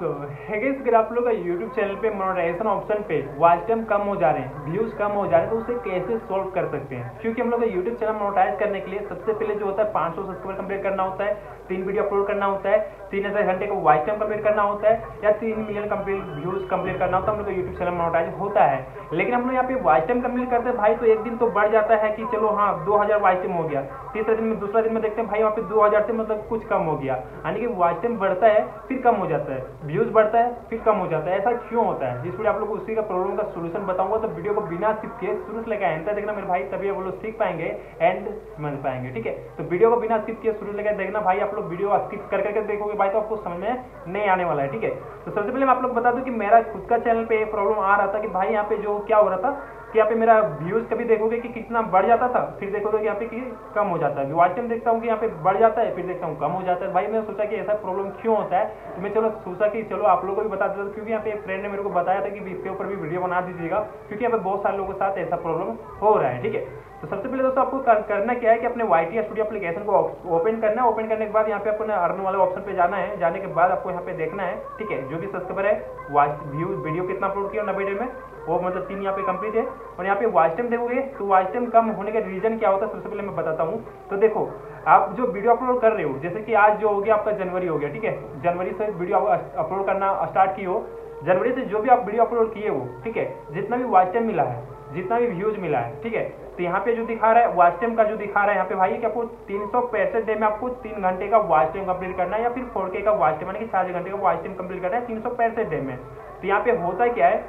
तो है गाइस, अगर आप लोग का यूट्यूब चैनल पे मोनेटाइजेशन ऑप्शन पे वॉच टाइम कम हो जा रहे हैं, व्यूज कम हो जा रहे हैं, तो उसे कैसे सोल्व कर सकते हैं। क्योंकि हम लोग का यूट्यूब चैनल मोनेटाइज करने के लिए सबसे पहले जो होता है 500 सब्सक्राइबर कंप्लीट करना होता है, 3 वीडियो अपलोड करना होता है, 3000 घंटे का वॉच टाइम कंप्लीट करना होता है, या 3 मिलियन कंप्लीट व्यूज कंप्लीट करना होता है। हम लोग का यूट्यूब चैनल मोनेटाइज होता है। लेकिन हम लोग यहाँ पे वॉच टाइम कंप्लीट करते हैं भाई, तो एक दिन तो बढ़ जाता है कि चलो हाँ 2000 वॉच टाइम हो गया, तीसरे दिन में दूसरा दिन में देखते हैं भाई वहाँ पे 2000 से मतलब कुछ कम हो गया। यानी कि वॉच टाइम बढ़ता है फिर कम हो जाता है, व्यूज बढ़ता है फिर कम हो जाता है। ऐसा क्यों होता है, इस वीडियो आप लोग को उसी का प्रॉब्लम का सोल्यूशन बताऊंगा। तो वीडियो को बिना स्किप किए शुरू से लेकर एंड तक देखना मेरे भाई, तभी आप लोग सीख पाएंगे एंड समझ पाएंगे। ठीक है, तो वीडियो को बिना स्किप किए शुरू से लेकर देखना भाई। आप लोग वीडियो स्किप कर करके देखोगे भाई तो आपको समझ में नहीं आने वाला है। ठीक है, तो सबसे पहले मैं आप लोग बता दूं कि मेरा खुद का चैनल पे प्रॉब्लम आ रहा था कि भाई यहाँ पे जो क्या हो रहा था कि यहाँ पे मेरा व्यूज कभी देखोगे कि कितना बढ़ जाता था, फिर देखोगे कि यहाँ पे कि कम हो जाता है। वॉच टाइम देखता हूँ कि यहाँ पे बढ़ जाता है, फिर देखता हूँ कम हो जाता है। भाई मैंने सोचा कि ऐसा प्रॉब्लम क्यों होता है, तो मैं चलो सोचा कि चलो आप लोगों को भी बता देता हूँ। क्योंकि यहाँ पे एक फ्रेंड ने मेरे को बताया था कि इसके ऊपर भी वीडियो बना दीजिएगा, क्योंकि यहाँ पे बहुत सारे लोगों के साथ ऐसा प्रॉब्लम हो रहा है। ठीक है, तो सबसे पहले दोस्तों आपको करना क्या है कि अपने YT स्टूडियो एप्लीकेशन को ओपन करना है। ओपन करने के बाद यहाँ पे आपको अर्न वाले ऑप्शन पे जाना है। जाने के बाद आपको यहाँ पे देखना है, ठीक है, जो भी सब्सक्राइबर है वॉच व्यूज वीडियो कितना अपलोड किया 90 डे में, वो मतलब 3 यहाँ पे कंप्लीट है। और यहाँ पे वॉच टाइम देखोगे तो वॉच टाइम कम होने का रीजन क्या होता है सबसे पहले मैं बताता हूँ। तो देखो, आप जो वीडियो अपलोड कर रहे हो, जैसे कि आज जो हो गया आपका जनवरी हो गया, ठीक है, जनवरी से वीडियो अपलोड करना स्टार्ट की हो, जनवरी से जो भी आप वीडियो अपलोड किए हो, ठीक है, जितना भी वॉच टाइम मिला है, जितना भी व्यूज मिला है, ठीक है, तो यहाँ पे जो दिखा रहा है वॉच टाइम का जो दिखा रहा है यहाँ पे भाई कि आपको 365 डे में आपको 3 घंटे का वॉच टाइम कंप्लीट करना है, या फिर 4K का वॉच टाइम यानी कि 4 घंटे का वॉच टाइम कंप्लीट करना है 365 डे में। तो यहाँ पे होता क्या है,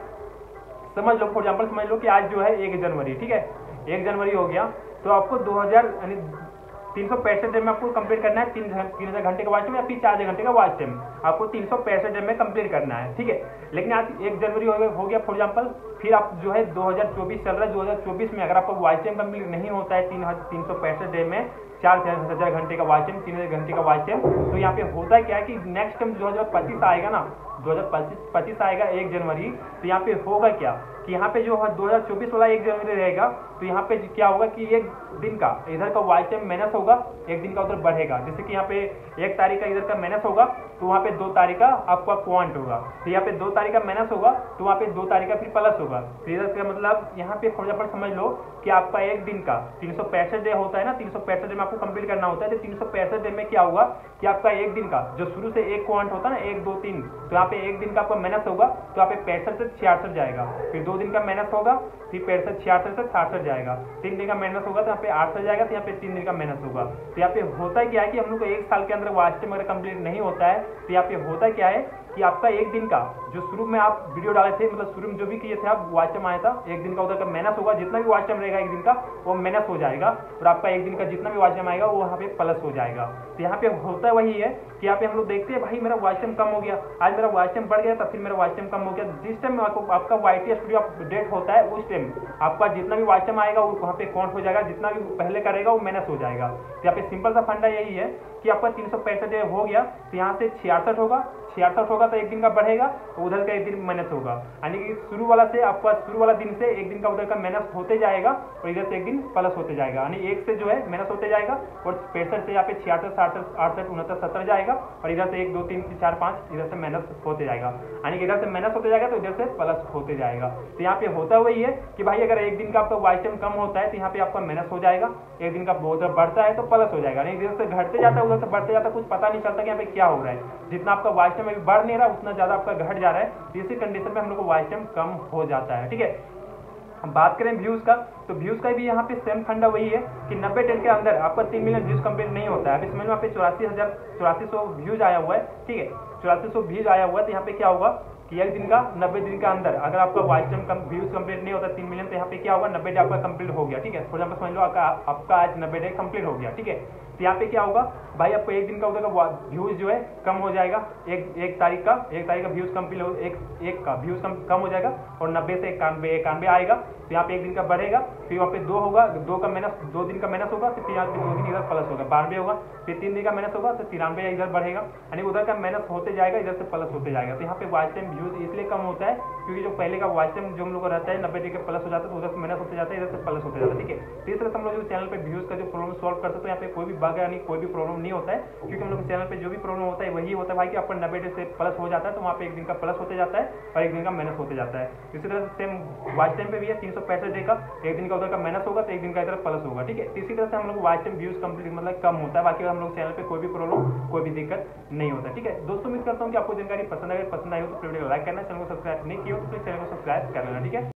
समझ लो, फॉर एग्जाम्पल समझ लो कि आज जो है 1 जनवरी, ठीक है, 1 जनवरी हो गया, तो आपको 2000 यानी 365 डे में आपको कंप्लीट करना है 3000 घंटे का वॉच टाइम, या फिर 4 घंटे का वॉच टाइम आपको 365 डे में कंप्लीट करना है। ठीक है, लेकिन आज 1 जनवरी हो गया फॉर एग्जाम्पल, फिर आप जो है 2024 चल रहा है, 2024 में अगर आपका वॉच टाइम कंप्लीट नहीं होता है 365 डे में 4000 घंटे का वॉच टाइम, 3000 घंटे का वॉच टाइम, तो यहाँ पे होता है क्या है कि नेक्स्ट टाइम 2025 आएगा ना, 2025 आएगा 1 जनवरी, तो यहाँ पे होगा क्या कि यहाँ पे जो 2024 वाला 1 जनवरी रहेगा, तो यहाँ पे क्या होगा कि 1 दिन का इधर का वॉच टाइम माइनस होगा, 1 दिन का उधर बढ़ेगा। जैसे कि यहाँ पे 1 तारीख का इधर का माइनस होगा, तो वहाँ पे 2 तारीख का आपका क्वांट होगा, तो यहाँ पे 2 तारीख का माइनस होगा, तो वहाँ पे 2 तारीख का फिर प्लस होगा। तो इधर का मतलब यहाँ पे फॉर एग्जाम्पल समझ लो कि आपका 1 दिन का 365 डे होता है ना, 365 डे में आपको कंप्लीट करना होता है। तो 365 डे में क्या होगा कि आपका 1 दिन का जो शुरू से 1 क्वांट होता है ना, 1 2 3, तो यहाँ पे 1 दिन का आपका माइनस होगा, तो यहाँ पे 65 से 66 जाएगा, फिर 2 दिन का माइनस होगा, फिर 65 66 से 66 जाएगा, 3 दिन का माइनस होगा तो यहाँ पे 8 जाएगा, तो यहाँ पे 3 दिन का माइनस होगा। तो यहाँ पे होता क्या है कि हम लोग को 1 साल के अंदर वॉच टाइम अगर कंप्लीट नहीं होता है, तो यहाँ पे होता क्या है कि आपका 1 दिन का जो शुरू में आप वीडियो डाले थे, मतलब शुरू में जो भी किए थे आप वॉच टाइम आया था, 1 दिन का उधर का माइनस होगा, जितना भी वॉच टाइम रहेगा 1 दिन का वो माइनस हो जाएगा, और आपका 1 दिन का जितना भी वॉच टाइम आएगा वो यहाँ पे प्लस हो जाएगा। तो यहाँ पे होता है वही है कि यहाँ पे हम लोग देखते हैं भाई मेरा वॉच टाइम कम हो गया, आज मेरा वॉच टाइम बढ़ गया था, फिर मेरा वॉच टाइम कम हो गया। जिस टाइम आपका YT स्टूडियो अपडेट होता है उस टाइम आपका जितना भी वॉच टाइम आएगा वो वहाँ पे काउंट हो जाएगा, जितना भी पहले का रहेगा वो माइनस हो जाएगा। तो यहाँ पे सिंपल सा फंडा यही है कि आपका 365 डे हो गया, तो यहाँ से 66 होगा, 66 होगा तो 1 दिन का बढ़ेगा, उधर का 1 दिन माइनस होगा, यानी कि शुरू वाला से आपका शुरू वाला दिन से 1 दिन का उधर का माइनस होते जाएगा, और इधर से 1 दिन प्लस होते जाएगा, यानी 1 से जो है माइनस होते जाएगा, और 65 से यहाँ पे 66 67 68 69 70 जाएगा, और इधर से 1 2 3 4 5 इधर से माइनस होते जाएगा, यानी कि इधर से माइनस होते जाएगा तो इधर से प्लस होते जाएगा। तो यहाँ पे होता वही है कि भाई अगर 1 दिन का आपका वॉच टाइम कम होता है तो यहाँ पे आपका माइनस हो जाएगा, 1 दिन का उधर बढ़ता है तो प्लस हो जाएगा, नहीं इधर से घटते जाता है उधर से बढ़ते जाता है, कुछ पता नहीं चलता कि यहाँ पे क्या हो रहा है। जितना आपका वॉच टाइम अभी बढ़ नहीं रहा उतना ज्यादा आपका घट जा रहा है, तो इसी कंडीशन में हम लोग को वॉच टाइम कम हो जाता है। ठीक है, हम बात करें व्यूज का, तो व्यूज का भी यहाँ पे सेम फंडा वही है कि 90 दिन के अंदर आपका 3 मिलियन व्यूज कंप्लीट नहीं होता है। अभी समझ में यहाँ पे 8400 व्यूज आया हुआ है, ठीक है, 8400 व्यूज आया हुआ है, तो यहाँ पे क्या होगा कि 1 दिन का 90 दिन के अंदर अगर आपका वॉच टाइम व्यूज कंप्लीट नहीं होता 3 मिलियन, तो यहाँ पे क्या होगा 90 डे आपका कंप्लीट हो गया। ठीक है, फॉर एग्जाम्पल समझ लो आपका आज 90 डे कंप्लीट हो गया। ठीक है, तो यहाँ पे क्या होगा भाई आपको 1 दिन का उधर का व्यूज जो है कम हो जाएगा, एक तारीख का व्यूज कंप्लीट हो, एक का व्यूज कम हो जाएगा, और 90 से 91 आएगा, तो यहाँ पे 1 दिन का बढ़ेगा, फिर वहाँ पे 2 होगा, 2 दिन का माइनस होगा, तो फिर यहाँ पे 2 दिन इधर प्लस होगा, 92 होगा, फिर 3 दिन का माइनस होगा तो 93 इधर बढ़ेगा, यानी उधर का माइनस होते जाएगा, इधर से प्लस होते जाएगा। तो यहाँ पे वॉच टाइम व्यूज इसलिए कम होता है क्योंकि जो पहले का वॉच टाइम जो हम लोग का रहता है 90 डे के प्लस हो जाता है, तो उधर से माइनस होते जाता है, इधर से प्लस होते जाता है, ठीक है। तो इस तरह से हम लोग जो चैनल पे व्यूज का जो प्रॉब्लम सॉल्व करते हैं, तो यहाँ पे कोई भी बग यानी कोई भी प्रॉब्लम नहीं होता है, क्योंकि हम लोग चैनल पे जो भी प्रॉब्लम होता है वही होता है भाई कि आपका 90 डे से प्लस हो जाता है, तो वहाँ पे एक दिन का प्लस होते जाता है और एक दिन का माइनस होते जाता है। इसी तरह से सेम वॉच टाइम पे भी है 365 डे का, एक दिन का उधर का माइनस होगा तो एक दिन का इधर प्लस होगा, ठीक है। इसी तरह से हम लोग वॉच टाइम व्यूज कंप्लीट मतलब कम होता है, बाकी हम लोग चैनल पे कोई भी प्रॉब्लम कोई भी दिक्कत नहीं होता, ठीक है। दोस्तों उम्मीद करता हूँ कि आपको जानकारी पसंद आई हो तो वीडियो को लाइक करना, चैनल को सब्सक्राइब नहीं किया हो तो चैनल को सब्सक्राइब कर लेना, ठीक है।